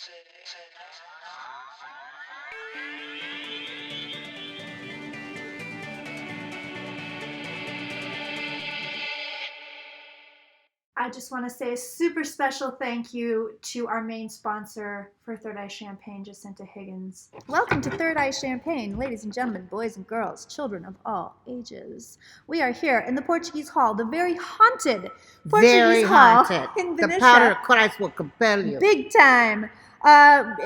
I just want to say a super special thank you to our main sponsor for Third Eye Champagne, Jacinta Higgins. Welcome to Third Eye Champagne, ladies and gentlemen, boys and girls, children of all ages. We are here in the Portuguese Hall, the very haunted Portuguese Hall in Venetia. The power of Christ will compel you. Big time. We are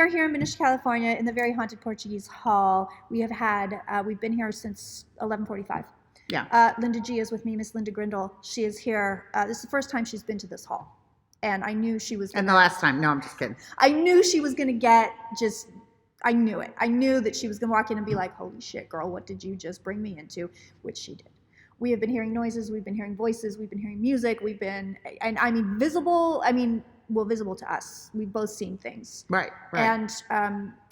here in Venetia, California, in the very haunted Portuguese Hall. We've been here since 11:45. Yeah. Linda G is with me, Miss Linda Grindel. She is here. This is the first time she's been to this hall. And I knew she was And the last time. No, I'm just kidding. I knew she was going to get I knew it. I knew that she was going to walk in and be like, holy shit, girl, what did you just bring me into? Which she did. We have been hearing noises. We've been hearing voices. We've been hearing music. Visible to us. We've both seen things. Right. And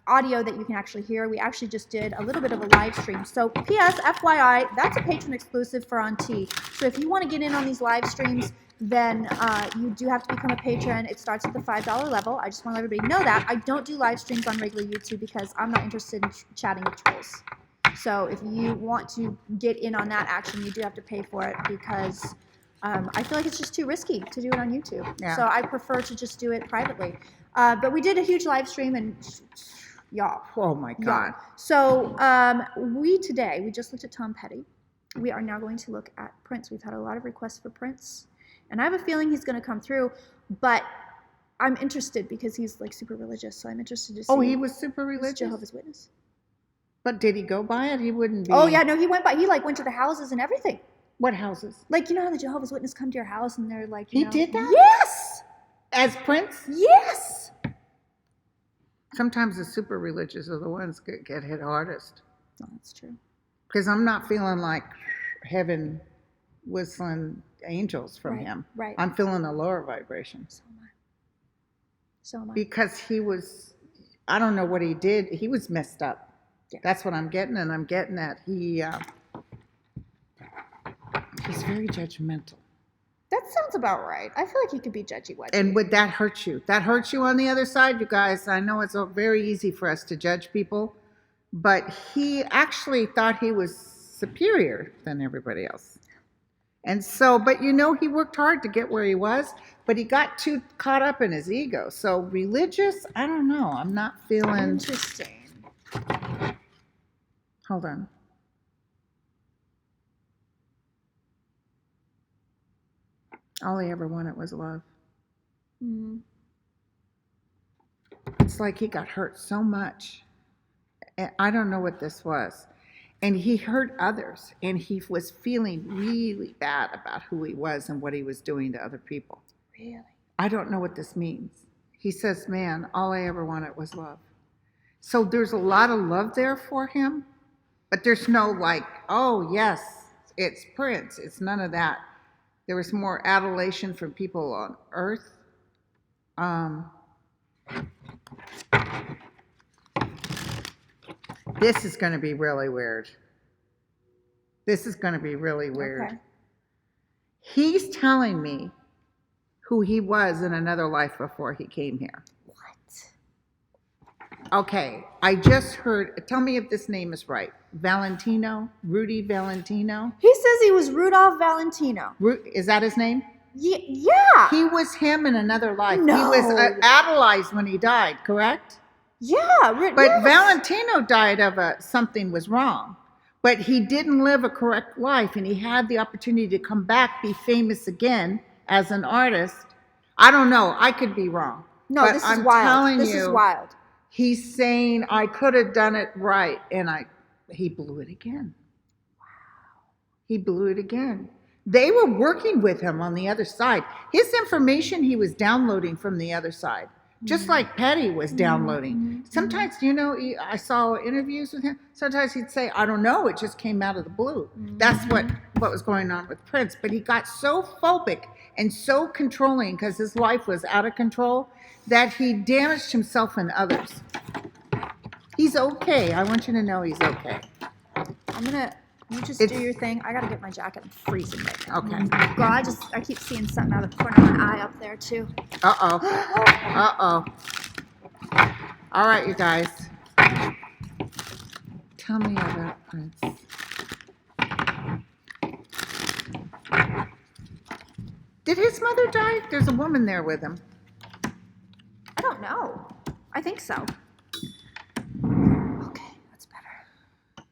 audio that you can actually hear. We actually just did a little bit of a live stream. So PS, FYI, that's a patron exclusive for On T. So if you want to get in on these live streams, then you do have to become a patron. It starts at the $5 level. I just want to let everybody know that. I don't do live streams on regular YouTube because I'm not interested in chatting with trolls. So if you want to get in on that action, you do have to pay for it because I feel like it's just too risky to do it on YouTube. Yeah. So I prefer to just do it privately. But we did a huge live stream and y'all. Oh my God. So we just looked at Tom Petty. We are now going to look at Prince. We've had a lot of requests for Prince. And I have a feeling he's going to come through. But I'm interested because he's like super religious. So I'm interested to see. Oh, he was super religious? Jehovah's Witness. But did he go by it? He wouldn't be. Oh, yeah. No, he went by. He like went to the houses and everything. What houses? Like, you know how the Jehovah's Witness come to your house and they're like, He did that? Yes! As Prince? Yes! Sometimes the super religious are the ones that get hit hardest. No, that's true. Because I'm not feeling like heaven whistling angels from him. Right. I'm feeling a lower vibration. So am I. Because he was, I don't know what he did. He was messed up. Yeah. That's what I'm getting, and I'm getting that he's very judgmental. That sounds about right. I feel like he could be judgy-wedgy. And would that hurt you? That hurts you on the other side, you guys. I know it's very easy for us to judge people, but he actually thought he was superior than everybody else. And so, but he worked hard to get where he was, but he got too caught up in his ego. So religious, I don't know. I'm not feeling... Interesting. Hold on. All he ever wanted was love. Mm-hmm. It's like he got hurt so much. And I don't know what this was. And he hurt others. And he was feeling really bad about who he was and what he was doing to other people. Really? I don't know what this means. He says, man, all I ever wanted was love. So there's a lot of love there for him. But there's no like, oh, yes, it's Prince. It's none of that. There was more adulation from people on earth. This is going to be really weird. This is going to be really weird. Okay. He's telling me who he was in another life before he came here. What? Okay, I just heard, tell me if this name is right. Valentino? Rudy Valentino? He says he was Rudolph Valentino. Is that his name? Yeah. He was him in another life. No. He was idolized when he died, correct? Yeah. But yes. Valentino died of something was wrong. But he didn't live a correct life, and he had the opportunity to come back, be famous again as an artist. I don't know. I could be wrong. No, but this is I'm wild. telling This you, is wild. He's saying, I could have done it right, and he blew it again. Wow. He blew it again. They were working with him on the other side. His information he was downloading from the other side, just like Petty was downloading. Sometimes, I saw interviews with him. Sometimes he'd say, I don't know, it just came out of the blue. That's what was going on with Prince. But he got so phobic and so controlling because his life was out of control that he damaged himself and others. He's okay. I want you to know he's okay. You just do your thing. I gotta get my jacket. I'm freezing right now. Okay. Girl, I keep seeing something out of the corner of my eye up there too. Uh-oh. Uh-oh. All right, you guys. Tell me about Prince. Did his mother die? There's a woman there with him. I don't know. I think so. Okay, that's better.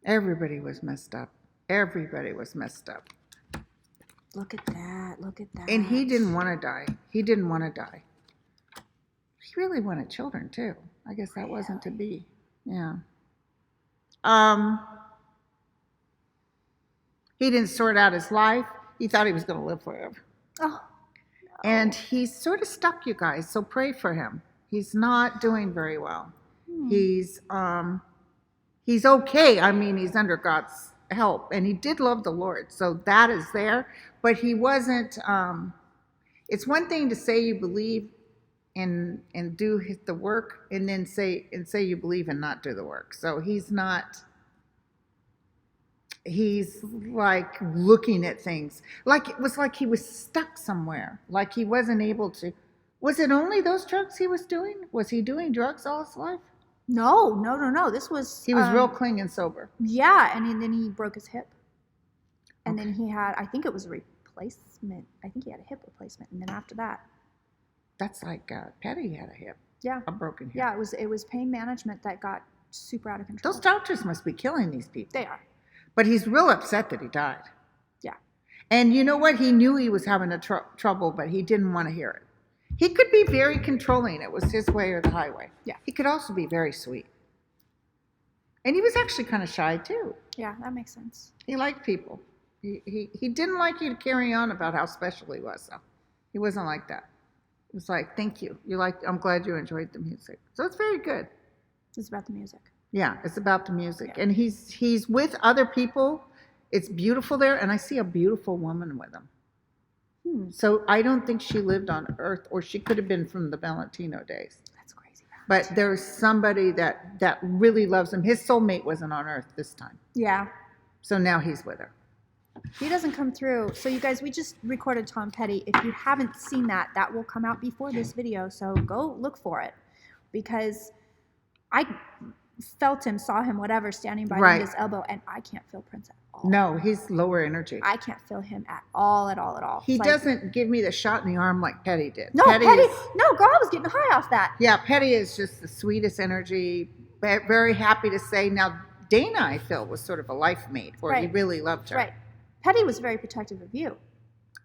Everybody was messed up. Everybody was messed up. Look at that. Look at that. And he didn't want to die. He didn't want to die. He really wanted children too. I guess that wasn't to be. Yeah. He didn't sort out his life. He thought he was going to live forever. Oh. No. And he's sort of stuck, you guys. So pray for him. He's not doing very well. He's okay. I mean, he's under God's help, and he did love the Lord. So that is there. But he wasn't. It's one thing to say you believe and do the work, and then say you believe and not do the work. So he's not. He's like looking at things like it was like he was stuck somewhere, like he wasn't able to. Was it only those drugs he was doing? Was he doing drugs all his life? No. This was. He was real clean and sober. Yeah, and then he broke his hip, and then he had. I think it was a replacement. I think he had a hip replacement, and then after that. That's like Petty had a hip. Yeah. A broken hip. Yeah, it was pain management that got super out of control. Those doctors must be killing these people. They are. But he's real upset that he died. Yeah. And you know what? He knew he was having trouble, but he didn't want to hear it. He could be very controlling. It was his way or the highway. Yeah. He could also be very sweet. And he was actually kind of shy too. Yeah, that makes sense. He liked people. He didn't like you to carry on about how special he was, though. He wasn't like that. It was like, thank you. I'm glad you enjoyed the music. So it's very good. It's about the music. Yeah, it's about the music. Yeah. And he's with other people. It's beautiful there, and I see a beautiful woman with him. So I don't think she lived on Earth, or she could have been from the Valentino days. That's crazy. But there's somebody that really loves him. His soulmate wasn't on Earth this time. Yeah. So now he's with her. He doesn't come through. So you guys, we just recorded Tom Petty. If you haven't seen that, that will come out before this video. So go look for it, because I felt him, saw him, whatever, standing by Linda's elbow, and I can't feel Prince at all. No, he's lower energy. I can't feel him at all. He It's doesn't give me the shot in the arm like Petty did. No, Petty no, girl, I was getting high off that. Yeah, Petty is just the sweetest energy. Very happy to say. Now, Dana, I feel, was sort of a life mate, where he really loved her. Right. Petty was very protective of you.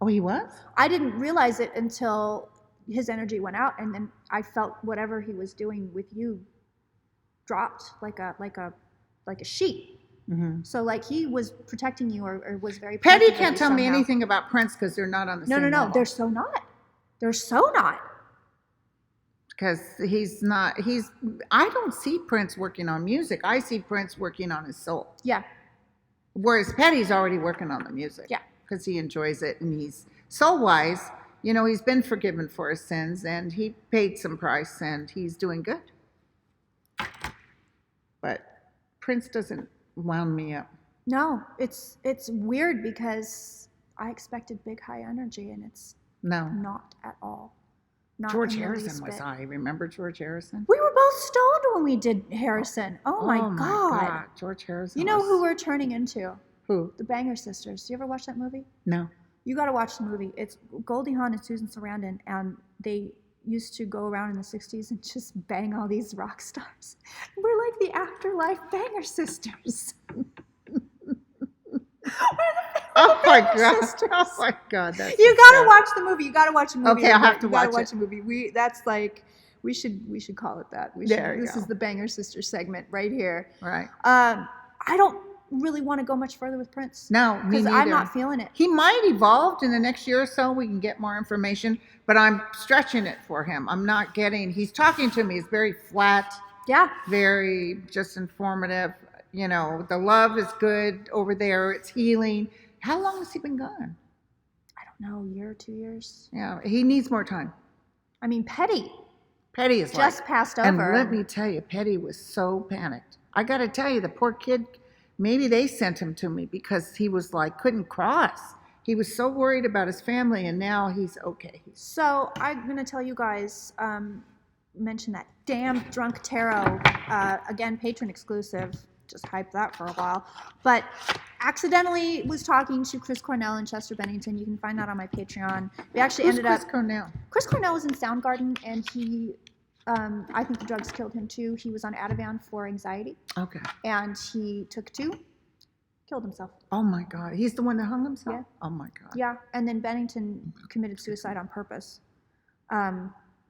Oh, he was? I didn't realize it until his energy went out, and then I felt whatever he was doing with you dropped like a sheet. Mm-hmm. So like he was protecting you, or was very Petty protective of can't you tell me somehow. anything about Prince because they're not on the same No. level. They're so not. They're so not. Because he's not. I don't see Prince working on music. I see Prince working on his soul. Yeah. Whereas Petty's already working on the music. Yeah. Because he enjoys it, and he's soul-wise, he's been forgiven for his sins, and he paid some price, and he's doing good. But Prince doesn't wound me up. No, it's weird because I expected big high energy, and it's not at all. Not George in the Harrison least was bit. high. Remember George Harrison? We were both stoned when we did Harrison. Oh my God. George Harrison. You know who we're turning into? Who? The Banger Sisters. Do you ever watch that movie? No. You got to watch the movie. It's Goldie Hawn and Susan Sarandon, and they used to go around in the 60s and just bang all these rock stars. We're like the afterlife Banger Sisters. Oh my God! Sisters. Oh my God! That's You gotta watch the movie. You gotta watch the movie. Okay, I'll have to You gotta watch watch the movie. We should call it that. This is the Banger Sisters segment right here. Right. I don't really want to go much further with Prince. No, me because neither. I'm not feeling it. He might evolve in the next year or so. We can get more information, but I'm stretching it for him. I'm not getting. He's talking to me. He's very flat. Yeah. Very just informative. The love is good over there. It's healing. How long has he been gone? I don't know, a year or 2 years. Yeah, he needs more time. I mean, Petty is just passed over. And let me tell you, Petty was so panicked. I got to tell you, the poor kid, maybe they sent him to me because he was like, couldn't cross. He was so worried about his family, and now he's okay. So I'm going to tell you guys, mention that damn Drunk Tarot. Again, patron exclusive. Just hyped that for a while. But accidentally was talking to Chris Cornell and Chester Bennington. You can find that on my Patreon. We actually ended up... Chris Cornell? Chris Cornell was in Soundgarden, and he... I think the drugs killed him too. He was on Ativan for anxiety. Okay. And he took 2, killed himself. Oh my God. He's the one that hung himself? Yeah. Oh my God. Yeah. And then Bennington committed suicide on purpose.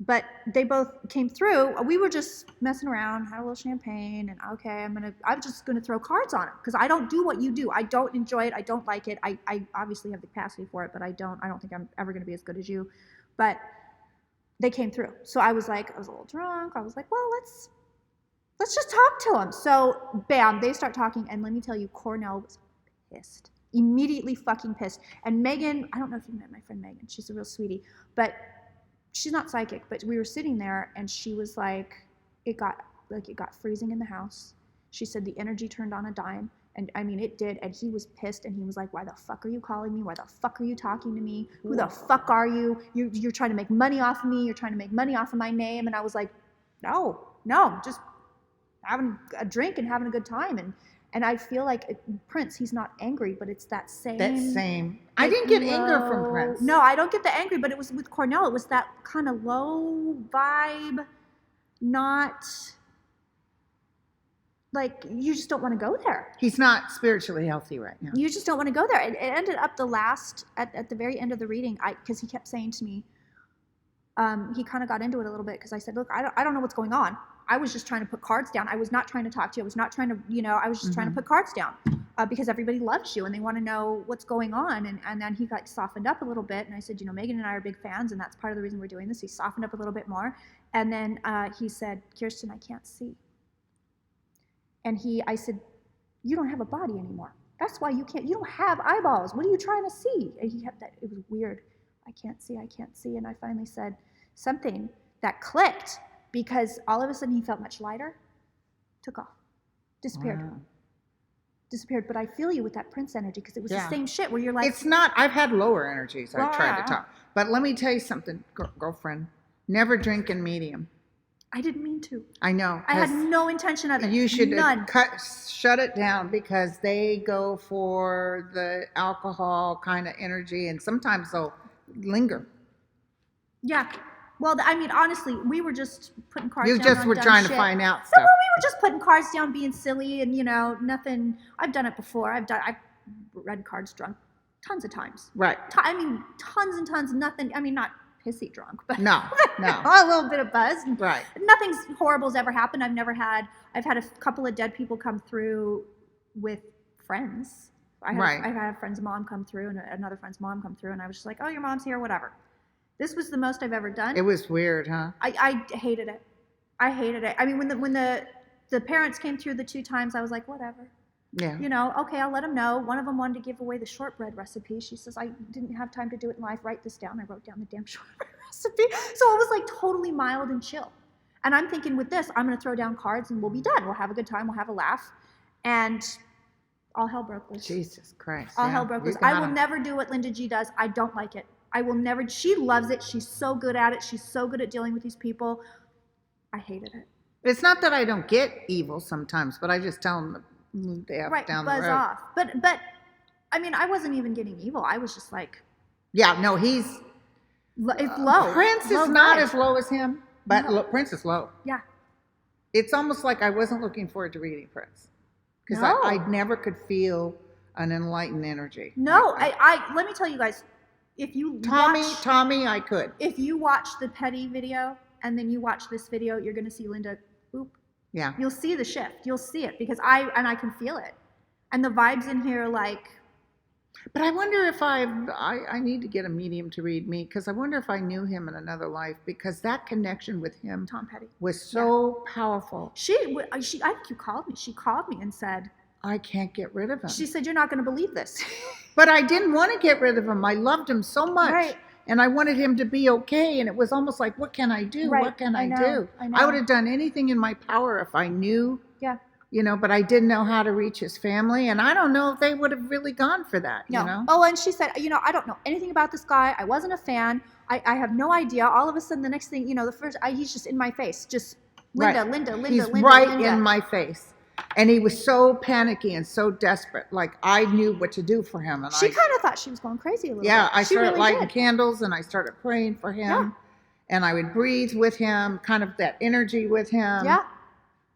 But they both came through. We were just messing around, had a little champagne, and okay, I'm just gonna throw cards on it because I don't do what you do. I don't enjoy it. I don't like it. I obviously have the capacity for it, but I don't think I'm ever gonna be as good as you. But they came through. So I was a little drunk. I was like, well, let's just talk to him. So bam, they start talking, and let me tell you, Cornell was pissed. Immediately fucking pissed. And Megan, I don't know if you met my friend Megan. She's a real sweetie, but she's not psychic, but we were sitting there and she was like, it got freezing in the house. She said the energy turned on a dime. And I mean, it did. And he was pissed and he was like, why the fuck are you calling me? Why the fuck are you talking to me? Who the fuck are you? You're trying to make money off of me. You're trying to make money off of my name. And I was like, no, just having a drink and having a good time. And I feel like Prince, he's not angry, but it's that same. I didn't get anger from Prince. No, I don't get the angry, but it was with Cornell. It was that kind of low vibe, not like you just don't want to go there. He's not spiritually healthy right now. You just don't want to go there. It ended up at the very end of the reading, because he kept saying to me, he kind of got into it a little bit because I said, look, I don't know what's going on. I was just trying to put cards down. I was not trying to talk to you. I was not trying to, I was just trying to put cards down because everybody loves you and they want to know what's going on. And then he got softened up a little bit. And I said, Megan and I are big fans and that's part of the reason we're doing this. He softened up a little bit more. And then he said, Kirsten, I can't see. And I said, you don't have a body anymore. That's why you don't have eyeballs. What are you trying to see? And he had that, it was weird. I can't see. And I finally said something that clicked. Because all of a sudden he felt much lighter, took off, disappeared. Wow. Disappeared. But I feel you with that Prince energy because it was the same shit where you're like. It's not, I've had lower energies. I've tried to talk. But let me tell you something, girlfriend. Never drink in medium. I didn't mean to. I know. I had no intention of it. You should shut it down because they go for the alcohol kind of energy and sometimes they'll linger. Yeah. Well, I mean, honestly, we were just putting cards down. You just were trying to find out stuff. No, we were just putting cards down, being silly, and nothing. I've done it before. I've read cards drunk tons of times. Right. I mean, tons and tons. Nothing. I mean, not pissy drunk, but no. A little bit of buzz. Right. Nothing horrible's ever happened. I've had a couple of dead people come through with friends. I've had a friend's mom come through and another friend's mom come through, and I was just like, oh, your mom's here, whatever. This was the most I've ever done. It was weird, huh? I hated it. I mean, when the parents came through the 2 times, I was like, whatever. Yeah. Okay, I'll let them know. One of them wanted to give away the shortbread recipe. She says, I didn't have time to do it in life. Write this down. I wrote down the damn shortbread recipe. So it was like totally mild and chill. And I'm thinking with this, I'm going to throw down cards and we'll be done. We'll have a good time. We'll have a laugh. And all hell broke loose. Jesus Christ. All hell broke loose. I will never do what Linda G does. I don't like it. I will never. She loves it. She's so good at it. She's so good at dealing with these people. I hated it. It's not that I don't get evil sometimes, but I just tell them to move the F down the road. Buzz off. But I mean, I wasn't even getting evil. I was just like. Yeah, no, it's low. Prince is not as low as him, but Prince is low. Yeah. It's almost like I wasn't looking forward to reading Prince because I never could feel an enlightened energy. No, I let me tell you guys. If you Tommy, I could. If you watch the Petty video and then you watch this video, you're going to see Linda. Boop. Yeah. You'll see the shift. You'll see it because I can feel it, and the vibes in here like. But I wonder if I need to get a medium to read me because I wonder if I knew him in another life because that connection with him, Tom Petty, was so powerful. I think you called me. She called me and said. I can't get rid of him. She said, you're not going to believe this. But I didn't want to get rid of him. I loved him so much. Right. And I wanted him to be okay. And it was almost like, what can I do? Right. What can I do? I would have done anything in my power if I knew. Yeah. But I didn't know how to reach his family. And I don't know if they would have really gone for that. No. Oh, and she said, I don't know anything about this guy. I wasn't a fan. I have no idea. All of a sudden, the next thing, you know, he's just in my face, just Linda, Right. Linda, Linda, He's Linda, right Linda. in my face. And he was so panicky and so desperate. Like I knew what to do for him. And She kind of thought she was going crazy a little bit. I She started really lighting did. candles and I started praying for him. Yeah. And I would breathe with him, kind of that energy with him. Yeah.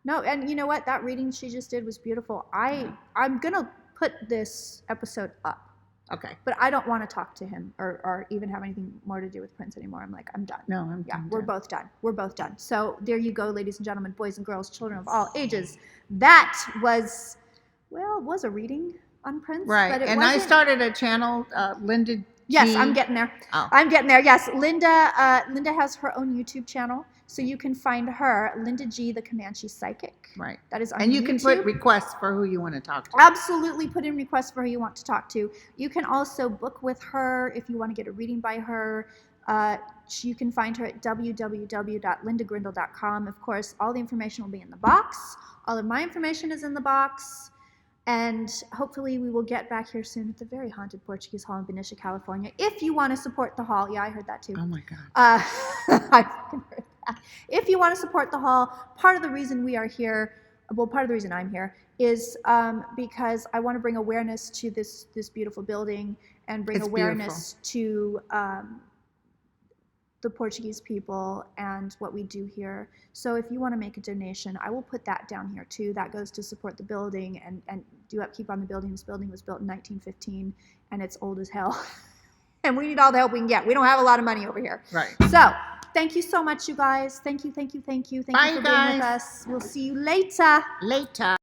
No, and you know what? That reading she just did was beautiful. I'm gonna put this episode up. Okay. But I don't want to talk to him or even have anything more to do with Prince anymore. I'm like, I'm done. No, I'm done. We're both done. We're both done. So there you go, ladies and gentlemen, boys and girls, children of all ages. That was, well, was a reading on Prince. Right. But And I started a channel, Linda G. Yes, I'm getting there. Oh. I'm getting there. Yes, Linda has her own YouTube channel. So you can find her, Linda G, the Comanche Psychic. Right. That is on And you YouTube. can put requests for who you want to talk to. Absolutely put in requests for who you want to talk to. You can also book with her if you want to get a reading by her. You can find her at www.lindagrindel.com. Of course, all the information will be in the box. All of my information is in the box. And hopefully we will get back here soon at the very haunted Portuguese Hall in Benicia, California. If you want to support the hall. Yeah, I heard that too. Oh my God. I fucking heard that. If you want to support the hall, part of the reason we are here, well, part of the reason I'm here is because I want to bring awareness to this beautiful building and bring awareness to the Portuguese people and what we do here. So if you want to make a donation, I will put that down here too. That goes to support the building and do upkeep on the building. This building was built in 1915 and it's old as hell. And we need all the help we can get. We don't have a lot of money over here. Right. So thank you so much, you guys. Thank you. Thank you for being with us. We'll see you later. Later.